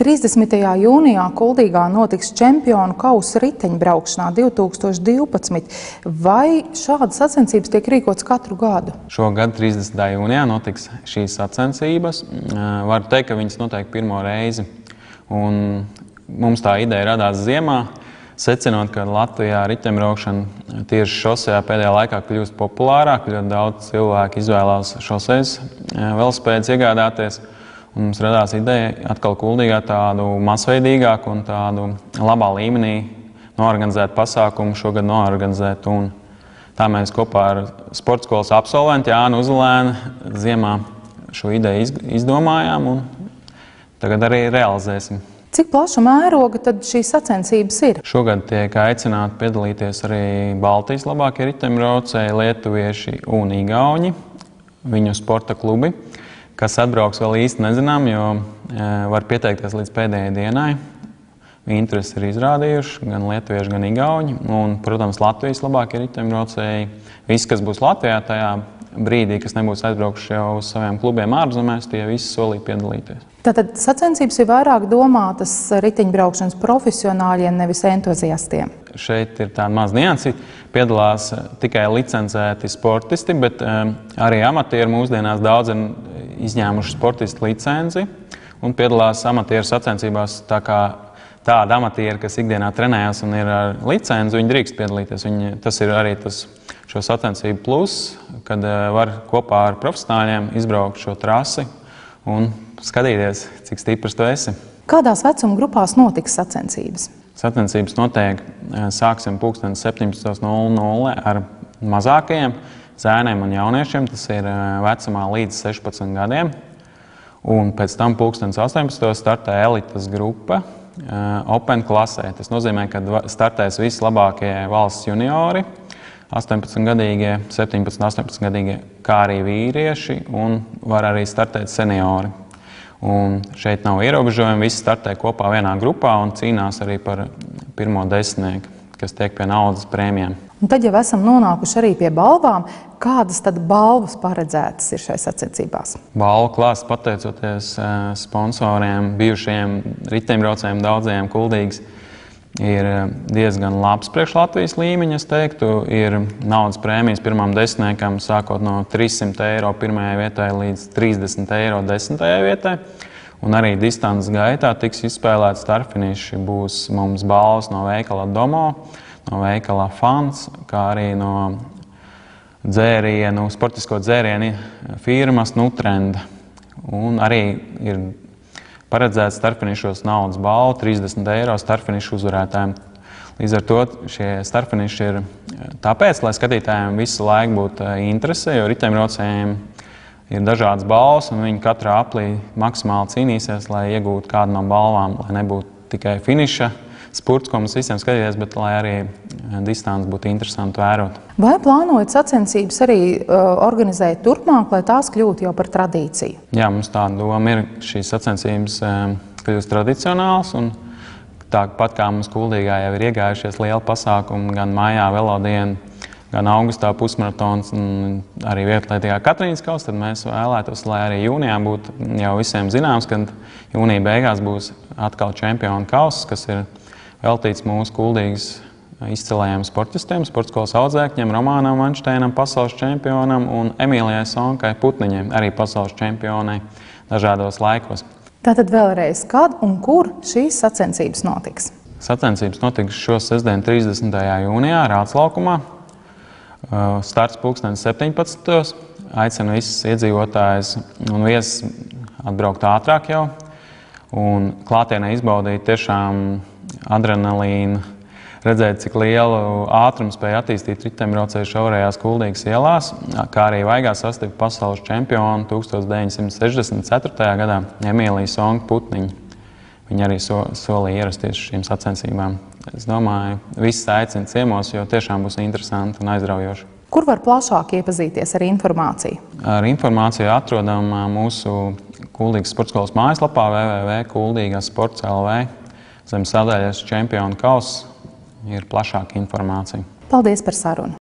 30. jūnijā Kuldīgā notiks čempionu kausa riteņbraukšanā 2012. Vai šādas sacensības tiek rīkotas katru gadu? Šogad 30. jūnijā notiks šīs sacensības. Varu teikt, ka viņas notiek pirmo reizi. Un mums tā ideja radās ziemā, secinot, ka Latvijā riteņbraukšana tieši šosejā pēdējā laikā kļūst populārāk. Ļoti daudz cilvēku izvēlās šosejas velosipēdus iegādāties. Un mums radās ideja atkal Kuldīgā tādu masveidīgāku un tādu labā līmenī noorganizēt pasākumu šogad noorganizēt. Un tā mēs kopā ar sporta skolas absolventu Jānu Uzulēnu ziemā šo ideju izdomājām un tagad arī realizēsim. Cik plaša mēroga tad šīs sacensības ir? Šogad tiek aicināti piedalīties arī Baltijas labākie riteņbraucēji, lietuvieši un igauņi, viņu sporta klubi. Kas atbrauks, vēl īsti nezinām, jo var pieteikties līdz pēdējai dienai. Interesi ir izrādījuši gan lietuvieši, gan igauņi. Un, protams, Latvijas labākie riteņbraucēji. Visi, kas būs Latvijā tajā brīdī, kas nebūs aizbraukuši jau uz saviem klubiem ārzemēs, tie visi solīja piedalīties. Tātad sacensības ir vairāk domātas riteņbraukšanas profesionāļiem, nevis entuziastiem. Šeit ir tāda maza nianse. Piedalās tikai licencēti sportisti, bet arī amatieri mūsdienās daudz ir izņēmuši sportistu licenci un piedalās amatieru sacensībās. Tā kā tāda amatieri, kas ikdienā trenējas un ir ar licenci, viņi drīkst piedalīties. Tas ir arī šo sacensību plus, kad var kopā ar profesionāļiem izbraukt šo trasi un skatīties, cik stiprs tu esi. Kādās vecuma grupās notiks sacensības? Sacensības notiek, sāksim 17:00 ar mazākajiem zēniem un jauniešiem. Tas ir vecumā līdz 16 gadiem. Un pēc tam 18:00 startē elites grupa Open klasē. Tas nozīmē, ka startēs visi labākie valsts juniori, 18-gadīgie, 17-18-gadīgie, kā arī vīrieši, un var arī startēt seniori. Un šeit nav ierobežojumi, visi startē kopā vienā grupā un cīnās arī par pirmo desmitnieku, kas tiek pie naudas prēmijām. Un tad jau esam nonākuši arī pie balvām. Kādas tad balvas paredzētas ir šai sacensībās? Balvu klāsts pateicoties sponsoriem, bijušajiem riteņbraucējiem, daudzajiem Kuldīgas, ir diezgan labs priekš Latvijas līmeņa, es teiktu. Ir naudas prēmijas pirmam desmitniekam sākot no 300 eiro pirmajai vietai līdz 30 eiro 10. vietai. Un arī distances gaitā tiks izspēlēts starpfiniši. Būs mums balvas no veikala Domo, no veikala Fans, kā arī no dzērienu, sportisko dzērienu firmas Nutrend. Un arī ir paredzēts starpfinišos naudas balvu 30 eiro starpfinišu uzvarētājiem. Līdz ar to šie starpfiniši ir tāpēc, lai skatītājiem visu laiku būtu interese, jo riteņbraucējiem ir dažādas balvas un viņi katrā aplī maksimāli cīnīsies, lai iegūtu kādu no balvām, lai nebūtu tikai finiša spurts, ko mums visiem skatīties, bet lai arī distanci būtu interesanti vērot. Vai plānojat sacensības arī organizēt turpmāk, lai tās kļūtu jau par tradīciju? Jā, mums tāda doma ir šīs sacensības kļūst tradicionāls. Un tāpat kā mums Kuldīgā jau ir iegājušies liela pasākumi, gan mājā velodiena, gan augustā pusmaratons un arī vieglatlētīgā Katrīnas kausa, tad mēs vēlētos, lai arī jūnijā būtu jau visiem zināms, kad jūnija beigās būs atkal čempionu kauss, kas ir veltīts mūsu Kuldīgas izcilajiem sportistiem, sporta skolas audzēkņiem, Romānam Vanšteinam, pasaules čempionam un Emīlijai Sonkai Putniņai, arī pasaules čempionai dažādos laikos. Tātad vēlreiz, kad un kur šīs sacensības notiks? Sacensības notiks šo sestdienu 30. jūnijā Rātslaukumā. Starts 17:00. Aicinu visus iedzīvotājus un viesus atbraukt ātrāk jau un klātienē izbaudīt tiešām adrenalīnu, redzēt, cik lielu ātrumu spēja attīstīt riteņbraucēji šaurajās Kuldīgas ielās, kā arī vaigā sastipt pasaules čempionu 1964. gadā Emīliju Sonku Putniņu. Viņa arī solīja ierasties uz šīm sacensībām. Es domāju, visus aicinu ciemos, jo tiešām būs interesanti un aizraujoši. Kur var plašāk iepazīties ar informāciju? Ar informāciju atrodam mūsu Kuldīgas sporta skolas mājaslapā www.kuldīgasports.lv. Zem sadaļas čempionu kauss ir plašāka informācija. Paldies par sarunu!